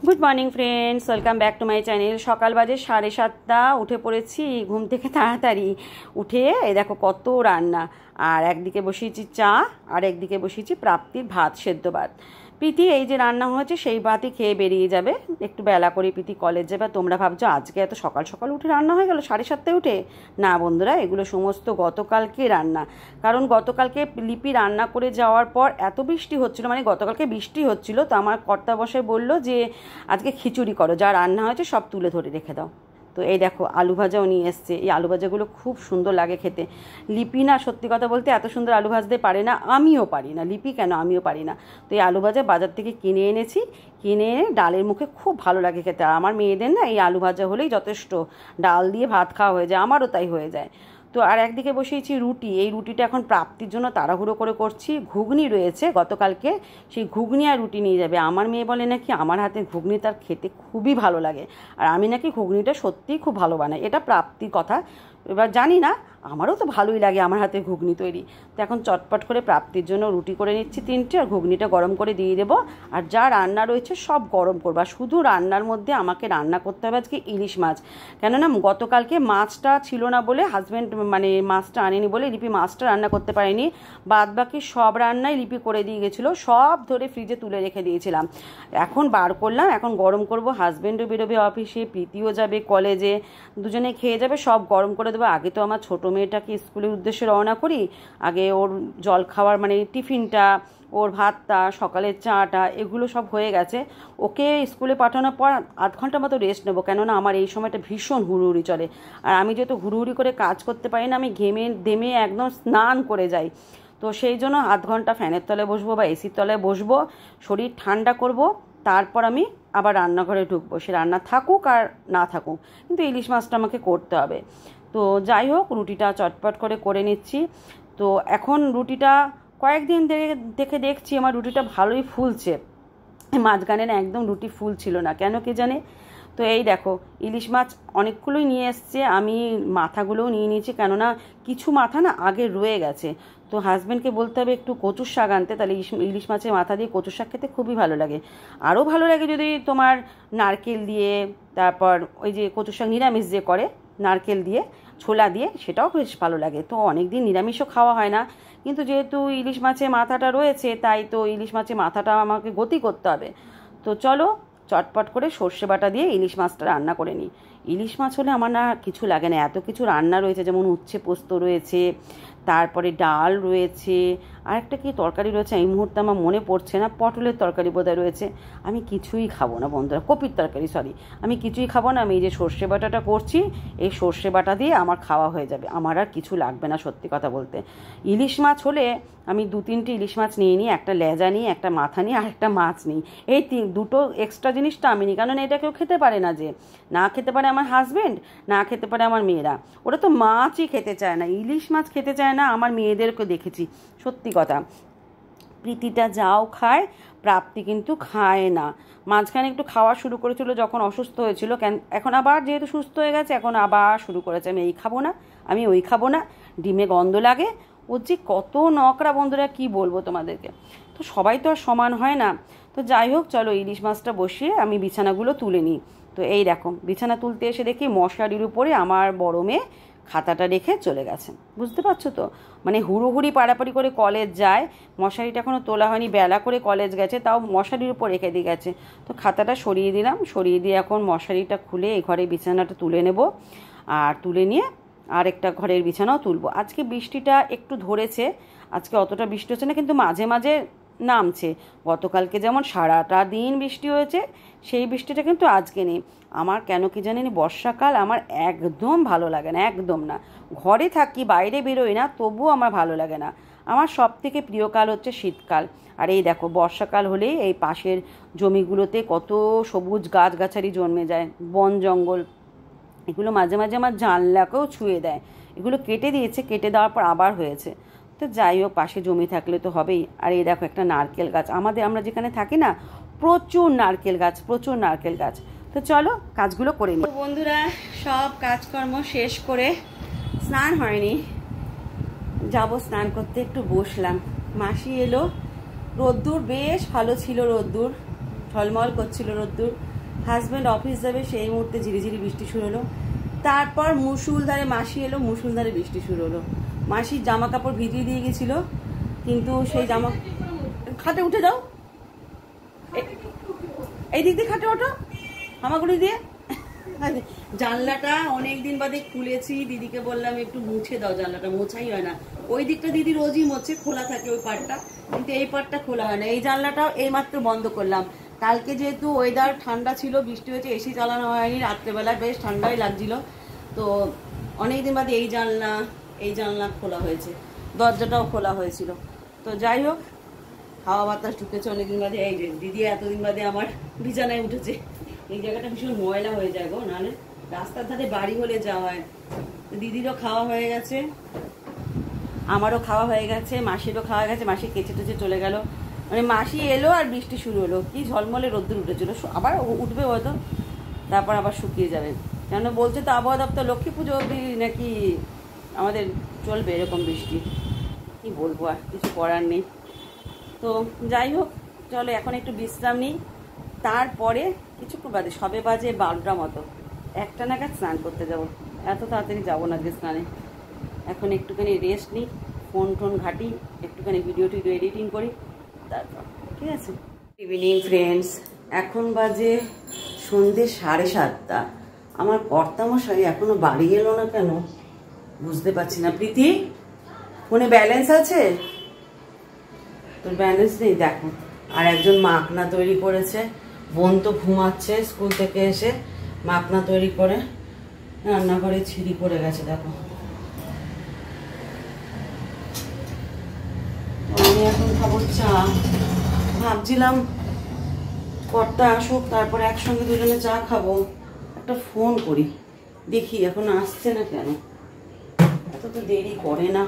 Good morning friends, welcome back to my channel. সকাল বাজে 7:30, উঠে পড়েছি ঘুম থেকে তাড়াতাড়ি। উঠে এই দেখো কত রান্না, আর একদিকে বসিয়েছি চা, আর একদিকে বসিয়েছি প্রাপ্তির ভাত, সেদ্ধ ভাত। প্রীতি এই যে রান্না হয়েছে সেই ভাতই খেয়ে বেরিয়ে যাবে, একটু বেলা করে প্রীতি কলেজ যাবে। তোমরা ভাবছো আজকে এত সকাল সকাল উঠে রান্না হয়ে গেল 7:30 উঠে? না বন্ধুরা, এগুলো সমস্ত গতকালকে রান্না। কারণ গতকালকে লিপি রান্না করে যাওয়ার পর এত বৃষ্টি হচ্ছিলো, মানে গতকালকে বৃষ্টি হচ্ছিলো, তো আমার কর্তামশাই বললো যে আজকে খিচুড়ি করো, যা রান্না হয়েছে সব তুলে ধরে রেখে দাও। তো এই দেখো আলু ভাজাও নিয়ে এসছে। এই আলু ভাজাগুলো খুব সুন্দর লাগে খেতে। লিপি না, সত্যি কথা বলতে এত সুন্দর আলু ভাজতে পারে না, আমিও পারি না। লিপি কেন, আমিও পারি না। তো এই আলু ভাজা বাজার থেকে কিনে এনেছি, কিনে এনে ডালের মুখে খুব ভালো লাগে খেতে। আর আমার মেয়েদের না এই আলু ভাজা হলেই যথেষ্ট, ডাল দিয়ে ভাত খাওয়া হয়ে যায়, আমারও তাই হয়ে যায়। তো আর একদিকে বসিয়েছি রুটি। এই রুটিটা এখন প্রাপ্তির জন্য তাড়াহুড়ো করে করছি। ঘুগনি রয়েছে গতকালকে, সেই ঘুগনি আর রুটি নিয়ে যাবে। আমার মেয়ে বলে নাকি আমার হাতে ঘুগনি তার খেতে খুবই ভালো লাগে, আর আমি নাকি ঘুগনিটা সত্যিই খুব ভালো বানাই। এটা প্রাপ্তির কথা, এবার জানি না, আমারও তো ভালোই লাগে আমার হাতে ঘুগনি তৈরি। তো এখন চটপট করে প্রাপ্তির জন্য রুটি করে নিচ্ছি 3টে, আর ঘুগনিটা গরম করে দিয়ে দেবো। আর যা রান্না রয়েছে সব গরম করবো। আর শুধু রান্নার মধ্যে আমাকে রান্না করতে হবে আজকে ইলিশ মাছ। কেননা গতকালকে মাছটা ছিল না বলে, হাজব্যান্ড মানে মাছটা আনেনি বলে লিপি মাছটা রান্না করতে পারেনি। বাদ বাকি সব রান্নাই লিপি করে দিয়ে গেছিলো, সব ধরে ফ্রিজে তুলে রেখে দিয়েছিলাম। এখন বার করলাম, এখন গরম করব। হাজব্যান্ডও বেরোবে অফিসে, প্রীতিও যাবে কলেজে, দুজনে খেয়ে যাবে, সব গরম করে দেবো। আগে তো আমার ছোটো মেয়েটাকে স্কুলের উদ্দেশ্যে রওনা করি, আগে ওর জল খাওয়ার মানে টিফিনটা, ওর ভাতটা, সকালের চাটা, এগুলো সব হয়ে গেছে। ওকে স্কুলে পাঠানোর পর আধ ঘন্টা মতো রেস্ট নেবো, কেননা আমার এই সময়টা ভীষণ হুড়ুহুড়ি চলে। আর আমি যেহেতু হুড়ুহুড়ি করে কাজ করতে পারি না, আমি ঘেমে দেমে একদম স্নান করে যাই। তো সেই জন্য আধ ঘন্টা ফ্যানের তলায় বসবো বা এসির তলায় বসবো, শরীর ঠান্ডা করব, তারপর আমি আবার রান্নাঘরে ঢুকবো। সে রান্না থাকুক আর না থাকুক, কিন্তু ইলিশ মাছটা আমাকে করতে হবে। তো যাই হোক, রুটিটা চটপট করে নিচ্ছি। তো এখন রুটিটা কয়েকদিন দেখে দেখছি আমার রুটিটা ভালোই ফুলছে। মাঝখানে না একদম রুটি ফুল ছিল না, কেন কে জানে। তো এই দেখো ইলিশ মাছ অনেকগুলোই নিয়ে এসছে, আমি মাথাগুলোও নিয়ে নিয়েছি, কেননা কিছু মাথা না আগে রয়ে গেছে। তো হাজব্যান্ডকে বলতে হবে একটু কচুর শাক আনতে, তাহলে ইলিশ মাছের মাথা দিয়ে কচুর শাক খেতে খুবই ভালো লাগে। আরও ভালো লাগে যদি তোমার নারকেল দিয়ে, তারপর ওই যে কচুর শাক নিরামিষ যে করে নারকেল দিয়ে ছোলা দিয়ে, সেটাও বেশ ভালো লাগে। তো অনেক দিন নিরামিষও খাওয়া হয় না, কিন্তু যেহেতু ইলিশ মাছের মাথাটা রয়েছে, তাই তো ইলিশ মাছের মাথাটা আমাকে গতি করতে হবে। তো চলো চটপট করে সর্ষে বাটা দিয়ে ইলিশ মাছটা রান্না করে নিই। ইলিশ মাছ হলে আমার না কিছু লাগে না, এত কিছু রান্না রয়েছে, যেমন উচ্ছে পোস্ত রয়েছে, তারপরে ডাল রয়েছে, আর একটা কি তরকারি রয়েছে এই মুহূর্তে আমার মনে পড়ছে না, পটলের তরকারি বোধহয় রয়েছে। আমি কিছুই খাবো না বন্ধুরা, কপির তরকারি, সরি, আমি কিছুই খাবো না। আমি এই যে সর্ষে বাটাটা করছি, এই সর্ষে বাটা দিয়ে আমার খাওয়া হয়ে যাবে, আমার আর কিছু লাগবে না সত্যি কথা বলতে। ইলিশ মাছ হলে আমি 2-3টে ইলিশ মাছ নিয়ে নিই, একটা লেজা নিই, একটা মাথা নিই, আর একটা মাছ নিই। এই দুটো এক্সট্রা জিনিসটা আমি নিই, কারণ এটা কেউ খেতে পারে না, যে না খেতে পারে আমার হাজব্যান্ড, না খেতে পারে আমার মেয়েরা, ওরা তো মাছই খেতে চায় না, ইলিশ মাছ খেতে চায় না। আমার মেয়েদেরকে দেখেছি, সত্যি কথা, প্রীতিটা যাও খায়, প্রাপ্তি কিন্তু খায় না। মাঝখানে একটু খাওয়া শুরু করেছিল যখন অসুস্থ হয়েছিল, এখন আবার যেহেতু সুস্থ হয়ে গেছে, এখন আবার শুরু করেছে আমি এই খাবো না, আমি ওই খাবো না, ডিমে গন্ধ লাগে। ওর যে কত নকরা বন্ধুরা, কি বলবো তোমাদেরকে। তো সবাই তো আর সমান হয় না। তো যাই হোক, চলো ইলিশ মাছটা বসিয়ে আমি বিছানাগুলো তুলে নিই। তো এই দেখো বিছানা তুলতে এসে দেখি মশারির উপরে আমার বড় মেয়ে খাতাটা রেখে চলে গেছে, বুঝতে পারছো তো। মানে হুড়োহুড়ি পাড়াপাড়ি করে কলেজ যায়, মশারিটা এখনও তোলা হয়নি, বেলা করে কলেজ গেছে, তাও মশারির উপর রেখে দিয়ে গেছে। তো খাতাটা সরিয়ে দিলাম, সরিয়ে দিয়ে এখন মশারিটা খুলে এই ঘরে বিছানাটা তুলে নেব, আর তুলে নিয়ে আরেকটা ঘরের বিছানাও তুলবো। আজকে বৃষ্টিটা একটু ধরেছে, আজকে অতটা বৃষ্টি হচ্ছে না, কিন্তু মাঝে মাঝে নামছে। গতকালকে যেমন সারাটা দিন বৃষ্টি হয়েছে, সেই বৃষ্টিটা কিন্তু আজকে নেই। আমার কেন কি জানি বর্ষাকাল আমার একদম ভালো লাগে না, একদম না। ঘরে থাকি, বাইরে বেরোই না, তবুও আমার ভালো লাগে না। আমার সব থেকে প্রিয় কাল হচ্ছে শীতকাল। আর এই দেখো বর্ষাকাল হলেই এই পাশের জমিগুলোতে কত সবুজ গাছগাছালি জন্মে যায়, বন জঙ্গল, এগুলো মাঝে মাঝে আমার জানলাকেও ছুঁয়ে দেয়। এগুলো কেটে দিয়েছে, কেটে দেওয়ার পর আবার হয়েছে। তো যাই হোক, পাশে জমি থাকলে তো হবেই। আর এই দেখো একটা নারকেল গাছ, আমরা যেখানে থাকি না প্রচুর নারকেল গাছ, প্রচুর নারকেল গাছ। তো চলো কাজগুলো করে নিই বন্ধুরা। সব কাজকর্ম শেষ করে, স্নান হয়নি, যাব স্নান করতে, একটু বসলাম। মাসি এলো, রোদ্দুর বেশ ভালো ছিল, রোদ্দুর ঝলমল করছিল রোদ্দুর। হাজব্যান্ড অফিস যাবে সেই মুহূর্তে ঝিরিঝিরি বৃষ্টি শুরু হলো। তারপর মুষলধারে মাসি এলো, মুষলধারে বৃষ্টি শুরু হলো। মাসির জামা কাপড় ভিজিয়ে দিয়ে গেছিল, কিন্তু সেই জামা খাটে উঠে যাও, এই দিক দিয়ে খাটে ওঠো হামাগুড়ি দিয়ে। জানলাটা অনেকদিন বাদে খুলেছি, দিদিকে বললাম একটু মুছে দাও, জানলাটা মোছাই হয় না। ওই দিকটা দিদি রোজই মোছে, খোলা থাকে ওই পাটটা, কিন্তু এই পাটটা খোলা হয় না। এই জানলাটাও এইমাত্র বন্ধ করলাম। কালকে যেহেতু ওয়েদার ঠান্ডা ছিল, বৃষ্টি হয়েছে, এসি চালানো হয়নি, রাত্রেবেলা বেশ ঠান্ডাই লাগছিল, তো অনেকদিন বাদে এই জানলা খোলা হয়েছে, দরজাটাও খোলা হয়েছিল। তো যাই হোক, হাওয়া বাতাস ঢুকেছে অনেকদিন বাদে। এই যে দিদি এতদিন বাদে আমার বিছানায় উঠেছে। এই জায়গাটা ভীষণ ময়লা হয়ে যায় গো, নাহলে রাস্তার ধারে বাড়ি হলে যাওয়া হয়। দিদিরও খাওয়া হয়ে গেছে, আমারও খাওয়া হয়ে গেছে, মাসিরও খাওয়া গেছে। মাসি কেচে টেচে চলে গেল, মানে মাসি এলো আর বৃষ্টি শুরু হলো। কি ঝলমলে রোদ্দুর উঠেছিল, আবার উঠবে হয়তো, তারপর আবার শুকিয়ে যাবে। কেন বলছে তো আবহাওয়া দপ্তর লক্ষ্মী পুজো অবধি নাকি আমাদের চলবে এরকম বৃষ্টি। কি বলবো, আর কিছু করার নেই। তো যাই হোক, চলো এখন একটু বিশ্রাম নিই, তারপরে কিছুক্ষণ বাদে, সবে বাজে 12টা মতো, 1টা নাগাদ স্নান করতে যাব। এত তাড়াতাড়ি যাবো না আজকে স্নানে, এখন একটুখানি রেস্ট নিই, ফোন টোন ঘাটি, একটুখানি ভিডিও টিডিও এডিটিং করি, তারপর ঠিক আছে। ইভিনিং ফ্রেন্ডস, এখন বাজে সন্ধ্যে 7:30। আমার কর্তামশাই এখনো বাড়ি এলো না কেন বুঝতে পারছি না। প্রীতি, ফোনে ব্যালেন্স আছে? তোর ব্যালেন্স নেই? দেখো, আর একজন মাখনা তৈরি করেছে। বোন তো ঘুমাচ্ছে স্কুল থেকে এসে, মাখনা তৈরি করে রান্নাঘরে ছিঁড়ি পড়ে গেছে। দেখো, আমি এখন খাবো চা। ভাবছিলাম কর্তা আসুক, তারপরে একসঙ্গে দুজনে চা খাবো। একটা ফোন করি, দেখি এখন আসছে না কেন, এত তো দেরি করে না।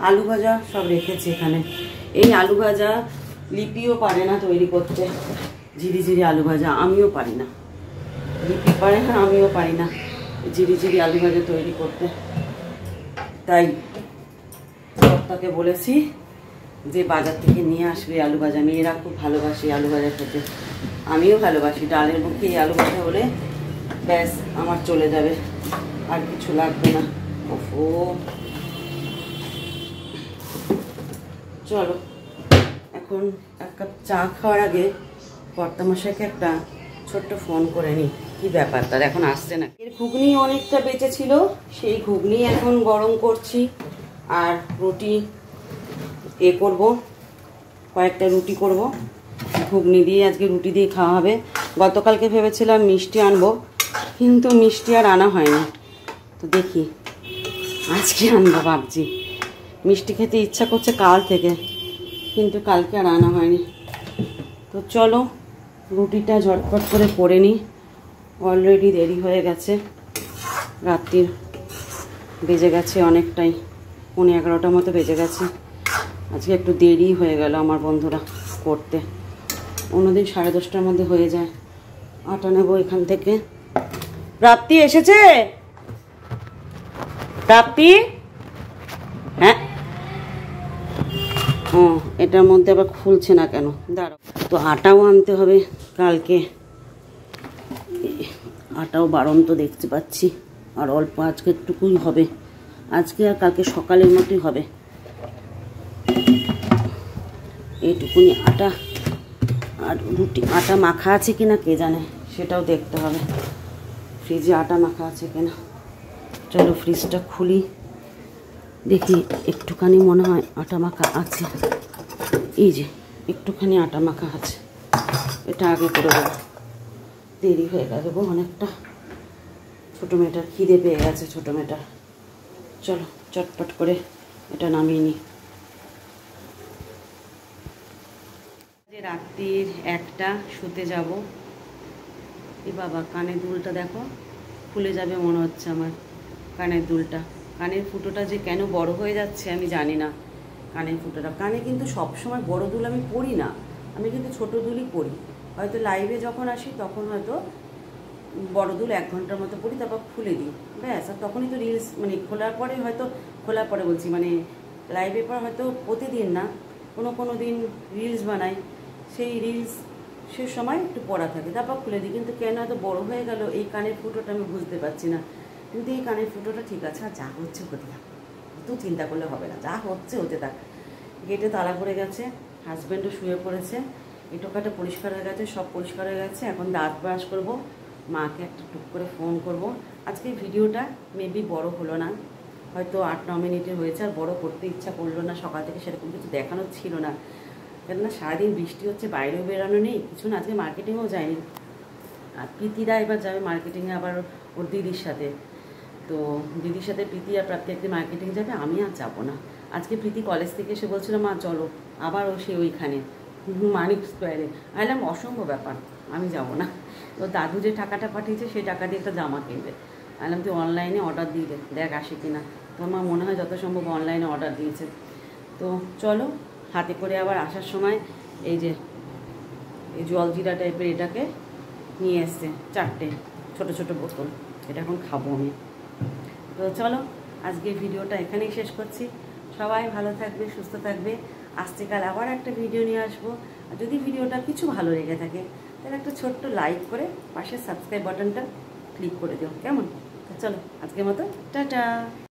আলু ভাজা সব রেখেছি এখানে। এই আলু ভাজা লিপিও পারে না তৈরি করতে, ঝিরিঝিরি আলু ভাজা। আমিও পারি না, লিপি পারে না, আমিও পারি না ঝিরিঝিরি আলু ভাজা তৈরি করতে। তাই কর্তাকে বলেছি যে বাজার থেকে নিয়ে আসবে আলু ভাজা। মেয়েরা খুব ভালোবাসে আলু ভাজা খেতে, আমিও ভালোবাসি। ডালের মুখে এই আলু ভাজা হলে ব্যাস আমার চলে যাবে, আর কিছু লাগবে না। ওফো, চলো এখন এক কাপ চা খাওয়ার আগে কর্তামশাইকে একটা ছোট্ট ফোন করে নিই, কি ব্যাপার তার এখন আসছে না। এর ঘুগনি অনেকটা বেঁচে ছিল, সেই ঘুগনি এখন গরম করছি, আর রুটি করব, কয়েকটা রুটি করব ঘুগনি দিয়ে। আজকে রুটি দিয়ে খাওয়া হবে। গতকালকে ভেবেছিলাম মিষ্টি আনবো, কিন্তু মিষ্টি আর আনা হয়নি, তো দেখি আজকে আনবো ভাবছি। মিষ্টি খেতে ইচ্ছা করছে কাল থেকে, কিন্তু কালকে আর আনা হয়নি। তো চলো রুটিটা ঝটপট করে নিই, অলরেডি দেরি হয়ে গেছে, রাত্রির বেজে গেছে অনেকটাই, 11:30 মতো বেজে গেছে। আজকে একটু দেরি হয়ে গেল আমার বন্ধুরা করতে, অন্যদিন 10:30টার মধ্যে হয়ে যায়। আটা নেবো এখান থেকে। প্রাপ্তি এসেছে? প্রাপ্তি, হ্যাঁ, ও এটার মধ্যে আবার খুলছে না কেন, দাঁড়াও। তো আটাও আনতে হবে কালকে, আটাও বাড়ন্ত দেখতে পাচ্ছি, আর অল্প আজকে একটুকুই হবে, আজকে আর কালকে সকালের মতোই হবে। এইটুকুনি আটা, আর রুটি আটা মাখা আছে কিনা কে জানে, সেটাও দেখতে হবে, ফ্রিজে আটা মাখা আছে কিনা। চলো ফ্রিজটা খুলি, দেখি একটুখানি মনে হয় আটা মাখা আছে। এই যে একটুখানি আটা মাখা আছে, এটা আগে করে দেবো, দেরি হয়ে গেল গো অনেকটা। ছোটো মেয়েটার খিদে পেয়ে গেছে, ছোটো মেয়েটার। চলো চটপট করে এটা নামিয়ে নিই। রাত্রির 1টা, শুতে যাব। এ বাবা, কানের দুলটা দেখো, খুলে যাবে মনে হচ্ছে আমার। কানের দুলটা, কানের ফুটোটা যে কেন বড় হয়ে যাচ্ছে আমি জানি না। কানের ফুটোটা, কানে কিন্তু সবসময় বড় দুল আমি পরি না, আমি কিন্তু ছোটো দুলই পরি। হয়তো লাইভে যখন আসি তখন হয়তো বড় দুল 1 ঘন্টার মতো পরি, তারপর খুলে দিই, ব্যাস। আর তখনই তো রিলস, মানে খোলার পরে, হয়তো খোলার পরে বলছি, মানে লাইভে পর হয়তো প্রতিদিন না, কোনো দিন রিলস বানাই, সেই রিলস সে সময় একটু পড়া থাকে, তারপর খুলে দিই। কিন্তু কেন এত বড় হয়ে গেল এই কানের ফুটোটা আমি বুঝতে পারছি না। কিন্তু এই কানের ফুটোটা ঠিক আছে, আর যা হচ্ছে হতে থাক, অত চিন্তা করলে হবে না, যা হচ্ছে হতে থাক। গেটে তালা পড়ে গেছে, হাজব্যান্ডও শুয়ে পড়েছে, এটোকাটা পরিষ্কার হয়ে গেছে, সব পরিষ্কার হয়ে গেছে। এখন দাঁত ব্রাশ করবো, মাকে একটা টুক করে ফোন করব। আজকে ভিডিওটা মেবি বড় হলো না, হয়তো 8-9 মিনিটের হয়েছে, আর বড় করতে ইচ্ছা করলো না। সকাল থেকে সেরকম কিছু দেখানোর ছিল না, কেননা সারাদিন বৃষ্টি হচ্ছে, বাইরেও বেরানো নেই কিছু না। আজকে মার্কেটিংও যায়নি, আর প্রীতিরা এবার যাবে মার্কেটিংয়ে আবার ওর দিদির সাথে। তো দিদির সাথে প্রীতি আর প্রাপ্তি একদিন মার্কেটিং যাবে, আমি আর যাবো না। আজকে প্রীতি কলেজ থেকে এসে বলছিল মা চলো, আবার ও সে ওইখানে মানিক স্কোয়ারে। আইলাম অসম্ভব ব্যাপার, আমি যাব না। তো দাদু যে টাকাটা পাঠিয়েছে সেই টাকা দিয়ে একটা জামা কিনবে। আইলাম তুই অনলাইনে অর্ডার দিয়ে দে, দেখ আসে কিনা। তো আমার মনে হয় যত সম্ভব অনলাইনে অর্ডার দিয়েছে। তো চলো, হাতে করে আবার আসার সময় এই যে এই জলজিরা টাইপের এটাকে নিয়ে এসছে 4টে ছোট ছোট বোতল, এটা এখন খাবো আমি। তো চলো, আজকে ভিডিওটা এখানেই শেষ করছি। সবাই ভালো থাকবে, সুস্থ থাকবে। আজকাল আবার একটা ভিডিও নিয়ে আসবো। আর যদি ভিডিওটা কিছু ভালো লেগে থাকে তাহলে একটা ছোট্ট লাইক করে পাশে সাবস্ক্রাইব বাটনটা ক্লিক করে দিও, কেমন? তো চলো, আজকের মতো টাটা।